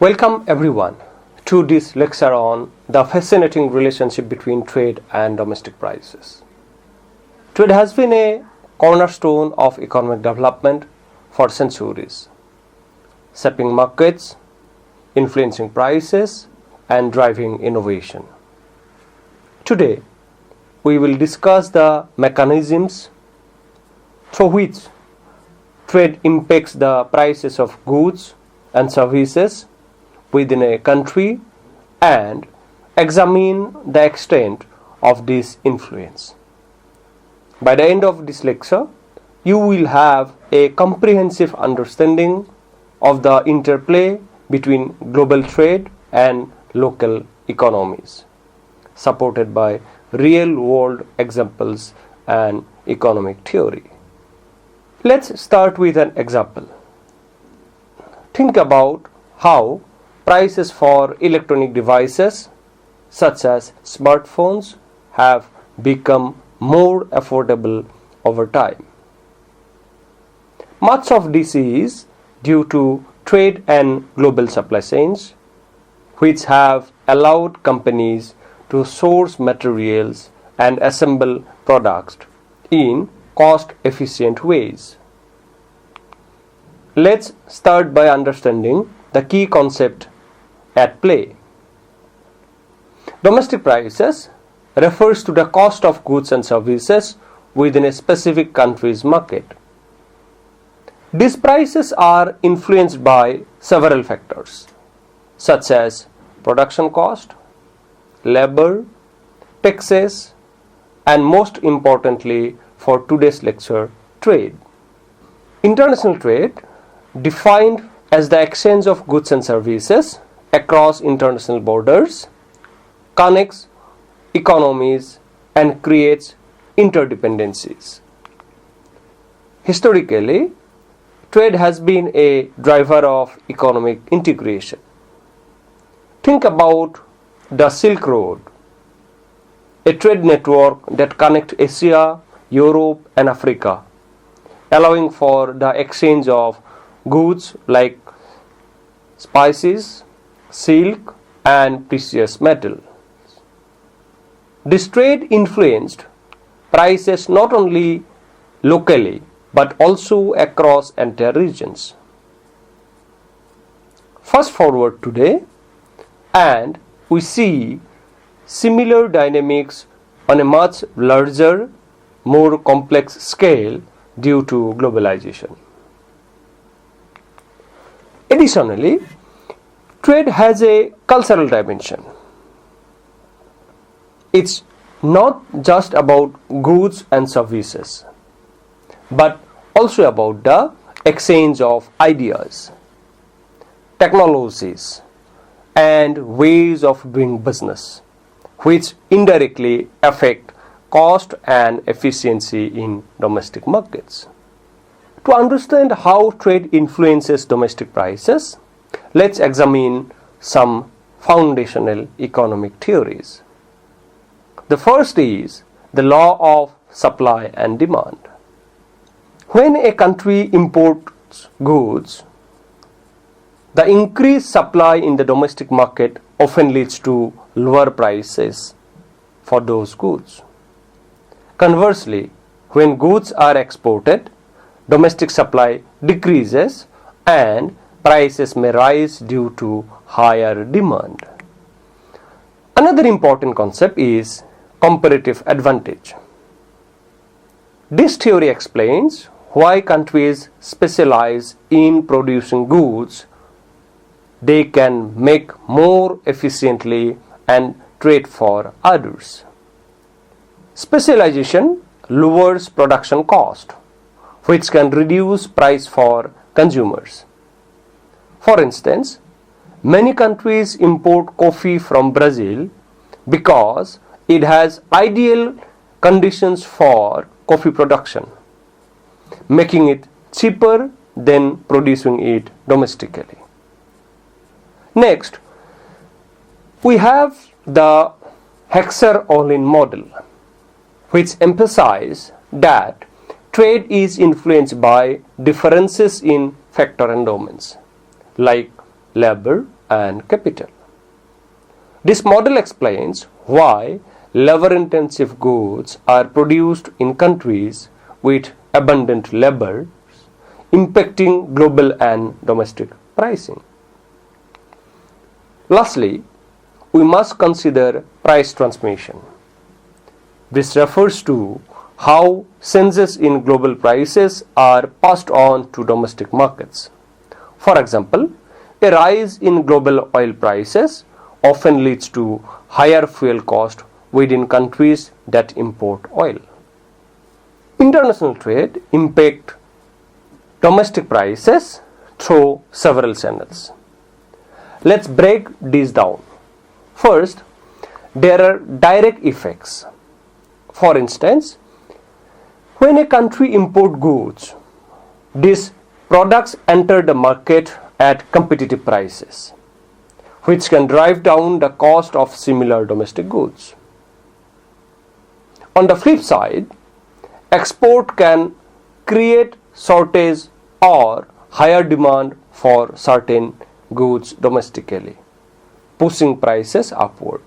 Welcome everyone to this lecture on the fascinating relationship between trade and domestic prices. Trade has been a cornerstone of economic development for centuries, shaping markets, influencing prices, and driving innovation. Today, we will discuss the mechanisms through which trade impacts the prices of goods and services within a country and examine the extent of this influence. By the end of this lecture, you will have a comprehensive understanding of the interplay between global trade and local economies, supported by real-world examples and economic theory. Let's start with an example. Think about how prices for electronic devices such as smartphones have become more affordable over time. Much of this is due to trade and global supply chains, which have allowed companies to source materials and assemble products in cost-efficient ways. Let's start by understanding the key concept at play. Domestic prices refers to the cost of goods and services within a specific country's market. These prices are influenced by several factors, such as production cost, labor, taxes, and most importantly for today's lecture, trade. International trade, defined as the exchange of goods and services across international borders, connects economies and creates interdependencies. Historically, trade has been a driver of economic integration. Think about the Silk Road, a trade network that connects Asia, Europe, and Africa, allowing for the exchange of goods like spices, silk, and precious metals. This trade influenced prices not only locally but also across entire regions. Fast forward today, and we see similar dynamics on a much larger, more complex scale due to globalization. Additionally, trade has a cultural dimension. It's not just about goods and services, but also about the exchange of ideas, technologies, and ways of doing business, which indirectly affect cost and efficiency in domestic markets. To understand how trade influences domestic prices, let's examine some foundational economic theories. The first is the law of supply and demand. When a country imports goods, the increased supply in the domestic market often leads to lower prices for those goods. Conversely, when goods are exported, domestic supply decreases and prices may rise due to higher demand. Another important concept is comparative advantage. This theory explains why countries specialize in producing goods they can make more efficiently and trade for others. Specialization lowers production cost, which can reduce price for consumers. For instance, many countries import coffee from Brazil because it has ideal conditions for coffee production, making it cheaper than producing it domestically. Next, we have the Heckscher-Ohlin model, which emphasizes that trade is influenced by differences in factor and domains like labor and capital. This model explains why labor-intensive goods are produced in countries with abundant labor, impacting global and domestic pricing. Lastly, we must consider price transmission. This refers to how changes in global prices are passed on to domestic markets. For example, a rise in global oil prices often leads to higher fuel cost within countries that import oil. International trade impacts domestic prices through several channels. Let's break these down. First, there are direct effects. For instance, when a country imports goods, these products enter the market at competitive prices, which can drive down the cost of similar domestic goods. On the flip side, export can create shortage or higher demand for certain goods domestically, pushing prices upward.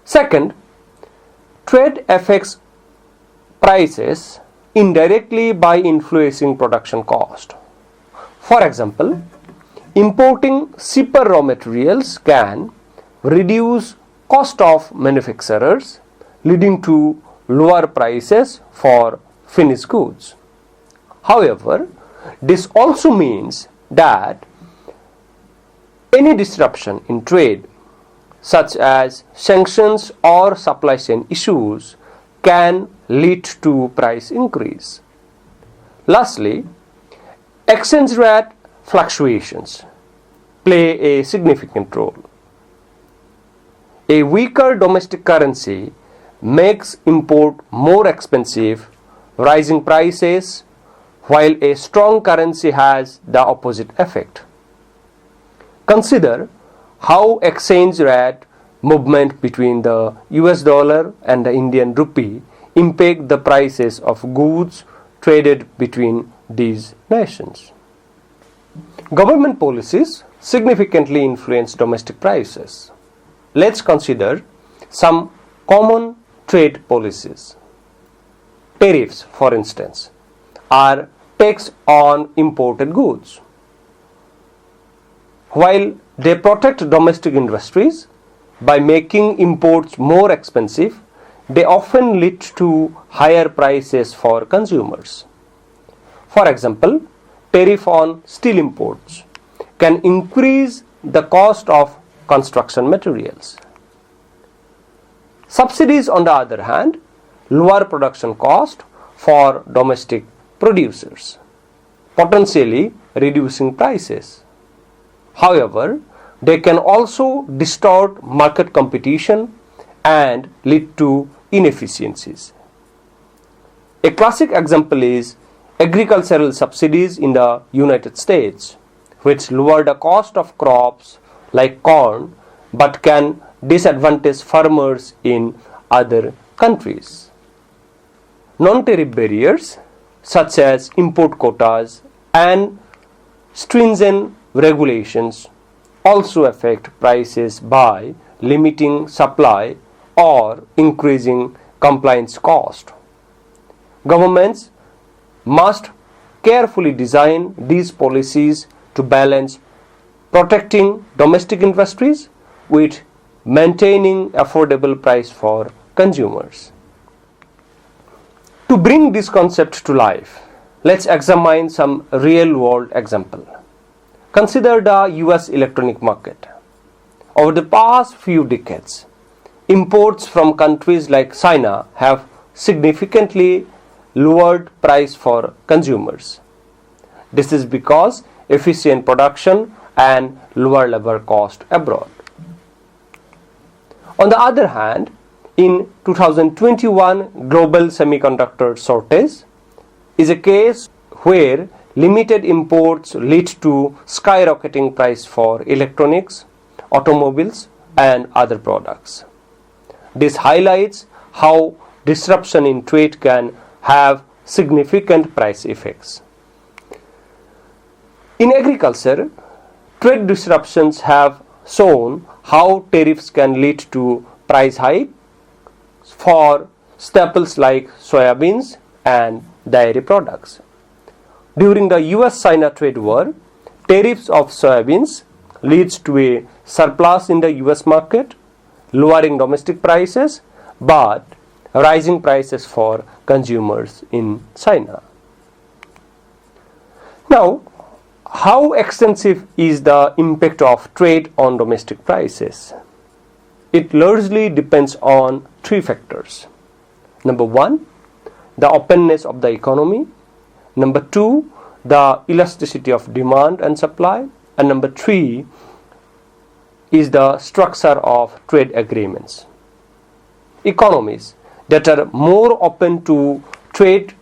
Second, trade affects prices indirectly by influencing production cost. For example, importing cheaper raw materials can reduce cost of manufacturers, leading to lower prices for finished goods. However, this also means that any disruption in trade, such as sanctions or supply chain issues, can lead to price increase. Lastly, exchange rate fluctuations play a significant role. A weaker domestic currency makes import more expensive, rising prices, while a strong currency has the opposite effect. Consider how exchange rate movement between the US dollar and the Indian rupee impact the prices of goods traded between these nations. Government policies significantly influence domestic prices. Let's consider some common trade policies. Tariffs, for instance, are tax on imported goods. While they protect domestic industries by making imports more expensive, they often lead to higher prices for consumers. For example, tariff on steel imports can increase the cost of construction materials. Subsidies, on the other hand, lower production cost for domestic producers, potentially reducing prices. However, they can also distort market competition and lead to inefficiencies. A classic example is agricultural subsidies in the United States, which lower the cost of crops like corn but can disadvantage farmers in other countries. Non-tariff barriers such as import quotas and stringent regulations also affect prices by limiting supply or increasing compliance cost. Governments must carefully design these policies to balance protecting domestic industries with maintaining affordable price for consumers. To bring this concept to life, let's examine some real-world example. Consider the US electronic market. Over the past few decades, imports from countries like China have significantly lowered price for consumers. This is because efficient production and lower labor cost abroad. On the other hand, in 2021, global semiconductor shortage is a case where limited imports lead to skyrocketing price for electronics, automobiles, and other products. This highlights how disruption in trade can have significant price effects. In agriculture, Trade disruptions have shown how tariffs can lead to price hike for staples like soybeans and dairy products. During the US-China trade war, tariffs of soybeans leads to a surplus in the US market, lowering domestic prices but rising prices for consumers in China. Now, how extensive is the impact of trade on domestic prices? It largely depends on three factors. Number one, the openness of the economy. Number two, the elasticity of demand and supply. And number three is the structure of trade agreements. Economies that are more open to trade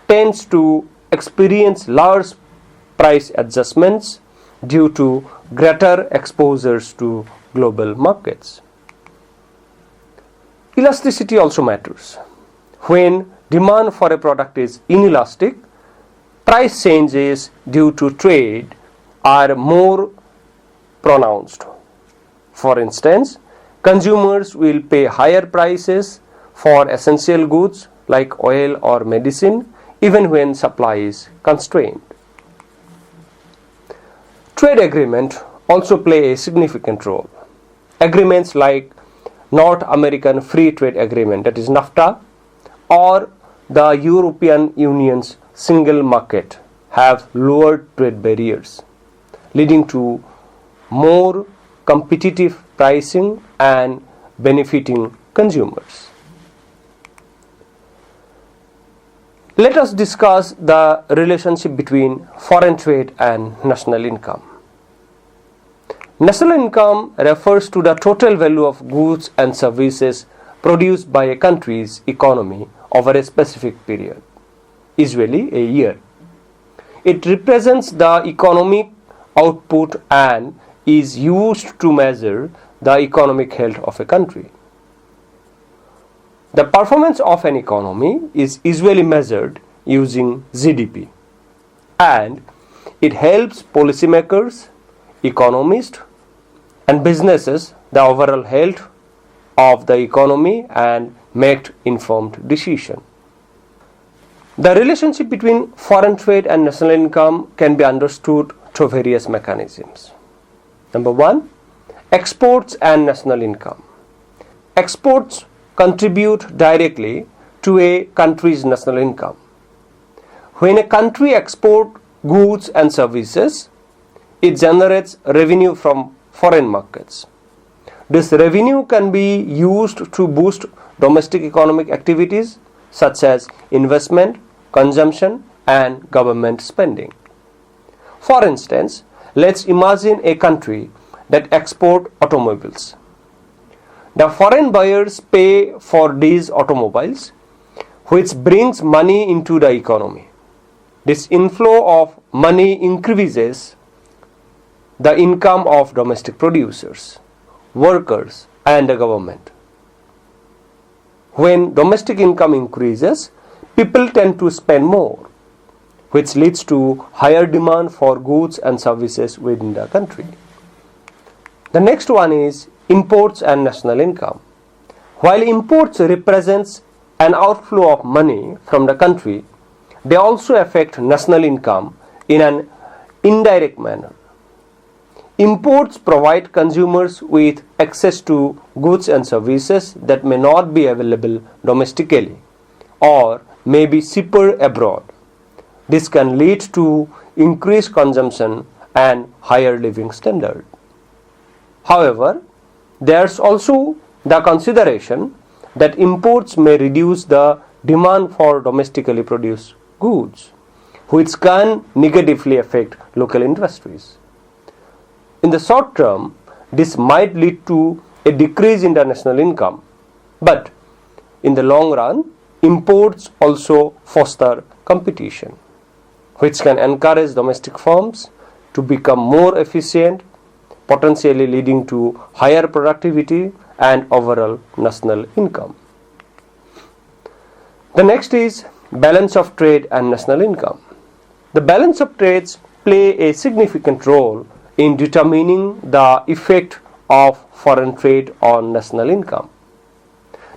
tends to experience large price adjustments due to greater exposures to global markets. Elasticity also matters. When demand for a product is inelastic, price changes due to trade are more pronounced. For instance, consumers will pay higher prices for essential goods like oil or medicine even when supply is constrained. Trade agreements also play a significant role. Agreements like North American Free Trade Agreement, that is NAFTA, or the European Union's single market have lowered trade barriers, leading to more competitive pricing and benefiting consumers. Let us discuss the relationship between foreign trade and national income. National income refers to the total value of goods and services produced by a country's economy over a specific period, usually a year. It represents the economic output and is used to measure the economic health of a country. The performance of an economy is usually measured using GDP, and it helps policymakers, economists, and businesses the overall health of the economy and make informed decisions. The relationship between foreign trade and national income can be understood through various mechanisms. Number one, exports and national income. Exports contribute directly to a country's national income. When a country exports goods and services, it generates revenue from foreign markets. This revenue can be used to boost domestic economic activities such as investment, consumption, and government spending. For instance, let's imagine a country that exports automobiles. The foreign buyers pay for these automobiles, which brings money into the economy. This inflow of money increases the income of domestic producers, workers, and the government. When domestic income increases, people tend to spend more, which leads to higher demand for goods and services within the country. The next one is imports and national income. While imports represents an outflow of money from the country, they also affect national income in an indirect manner. Imports provide consumers with access to goods and services that may not be available domestically or may be cheaper abroad. This can lead to increased consumption and higher living standard. However, there's also the consideration that imports may reduce the demand for domestically produced goods, which can negatively affect local industries. In the short term, this might lead to a decrease in the national income, but in the long run, imports also foster competition, which can encourage domestic firms to become more efficient, potentially leading to higher productivity and overall national income. The next is balance of trade and national income. The balance of trades play a significant role in determining the effect of foreign trade on national income.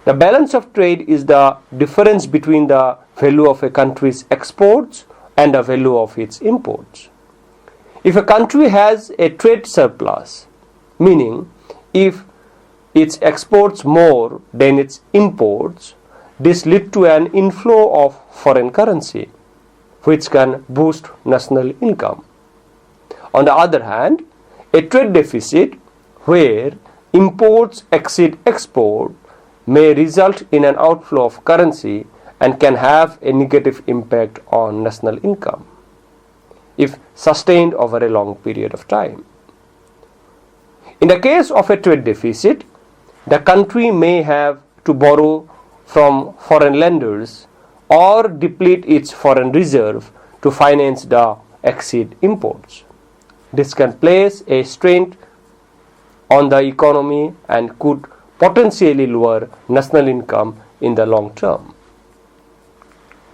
The balance of trade is the difference between the value of a country's exports and the value of its imports. If a country has a trade surplus, meaning if it exports more than its imports, this leads to an inflow of foreign currency, which can boost national income. On the other hand, a trade deficit where imports exceed export may result in an outflow of currency and can have a negative impact on national income if sustained over a long period of time. In the case of a trade deficit, the country may have to borrow from foreign lenders or deplete its foreign reserve to finance the exceed imports. This can place a strain on the economy and could potentially lower national income in the long term.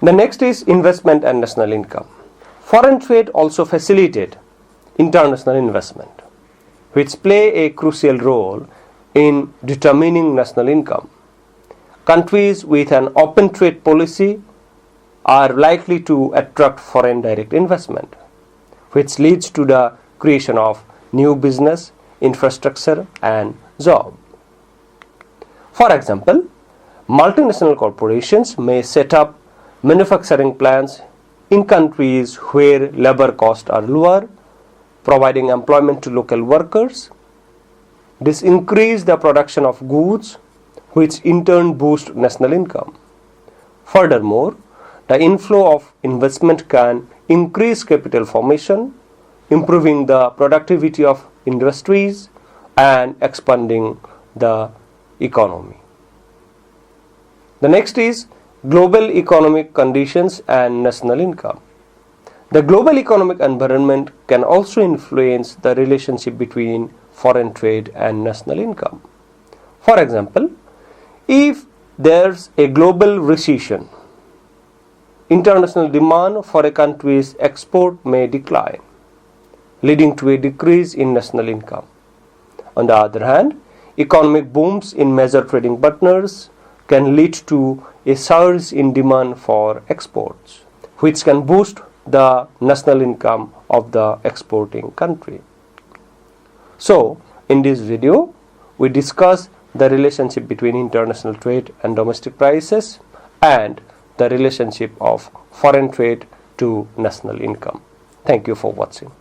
The next is investment and national income. Foreign trade also facilitates international investment, which play a crucial role in determining national income. Countries with an open trade policy are likely to attract foreign direct investment, which leads to the creation of new business, infrastructure, and jobs. For example, multinational corporations may set up manufacturing plants in countries where labor costs are lower, providing employment to local workers. This increases the production of goods, which in turn boosts national income. Furthermore, the inflow of investment can increase capital formation, improving the productivity of industries and expanding the economy. The next is global economic conditions and national income. The global economic environment can also influence the relationship between foreign trade and national income. For example, if there's a global recession, international demand for a country's export may decline, leading to a decrease in national income. On the other hand, economic booms in major trading partners can lead to a surge in demand for exports, which can boost the national income of the exporting country. So, in this video, we discuss the relationship between international trade and domestic prices and the relationship of foreign trade to national income. Thank you for watching.